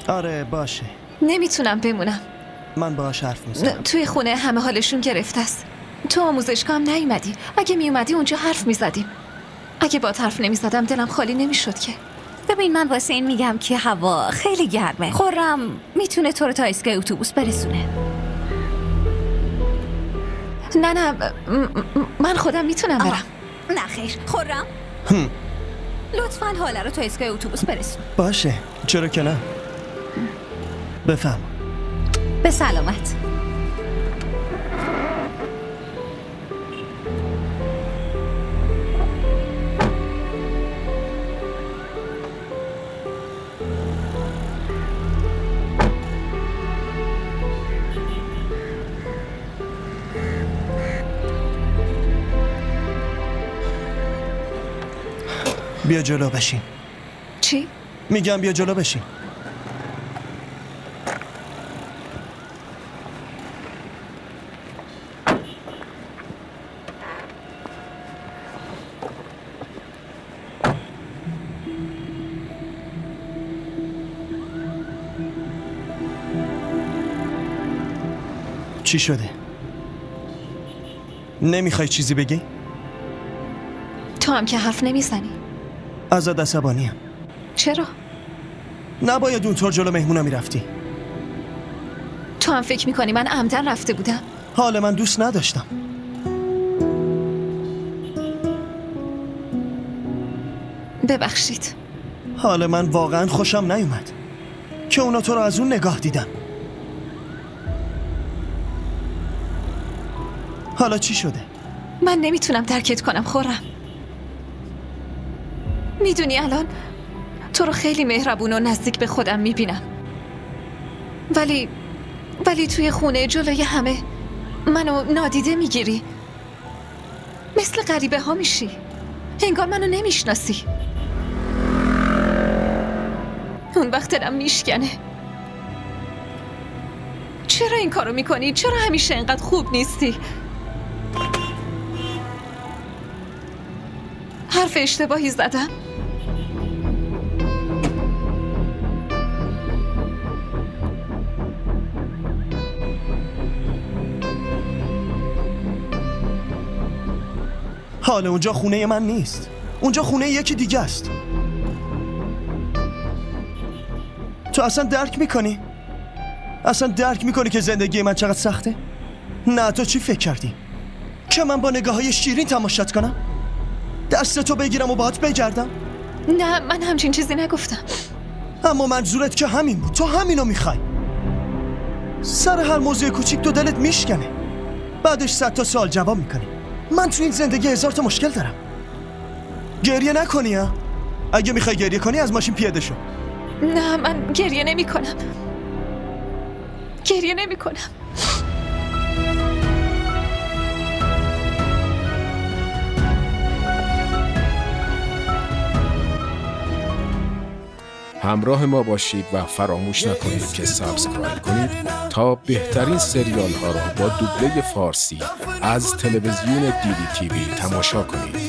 آره باشه. نمیتونم بمونم. من باهاش حرف میزنم. توی خونه همه حالشون گرفته است. تو آموزشگاه هم نیومدی. اگه میومدی اونجا حرف میزدیم. اگه با حرف نمیزدم دلم خالی نمیشد که. ببین من واسه این میگم که هوا خیلی گرمه. خرم میتونه تو رو تا ایستگاه اتوبوس برسونه. نه من خودم میتونم برم. نه خیر. خرم لطفاً حالا رو تا ایستگاه اتوبوس برسون. باشه چرا که نه. بفهم. به سلامت. بیا جلو بشین. چی؟ میگم بیا جلو بشین. چی شده؟ نمیخوای چیزی بگی؟ تو هم که حرف نمیزنی. ازت عصبانیم. چرا؟ نباید اونطور جلو مهمونا میرفتی. تو هم فکر میکنی من عمدن رفته بودم؟ حال من دوست نداشتم. ببخشید. حال من واقعا خوشم نیومد که اونا تو رو از اون نگاه دیدن. حالا چی شده؟ من نمیتونم درکت کنم خورم. میدونی الان تو رو خیلی مهربون و نزدیک به خودم میبینم، ولی توی خونه جلوی همه منو نادیده میگیری. مثل غریبه ها میشی، انگار منو نمیشناسی. اون وقت دلم میشکنه. چرا این کارو میکنی؟ چرا همیشه انقدر خوب نیستی؟ حرف اشتباهی زدم؟ حالا اونجا خونه من نیست، اونجا خونه یکی دیگه است. تو اصلا درک میکنی؟ اصلا درک میکنی که زندگی من چقدر سخته؟ نه تو چی فکر کردی؟ که من با نگاه های شیرین تماشات کنم؟ دست تو بگیرم و باهات بگردم؟ نه من همچین چیزی نگفتم. اما منظورت که همین بود، تو همینو میخوای. سر هر موضوع کوچیک تو دلت میشکنه، بعدش 100 تا سوال جواب میکنی. من تو این زندگی 1000 تا مشکل دارم. گریه نکنی ها؟ اگه میخوای گریه کنی از ماشین پیاده شو. نه من گریه نمی کنم. گریه نمی کنم. همراه ما باشید و فراموش نکنید که سابسکرایب کنید تا بهترین سریال ها را با دوبله فارسی از تلویزیون دیدی تیوی تماشا کنید.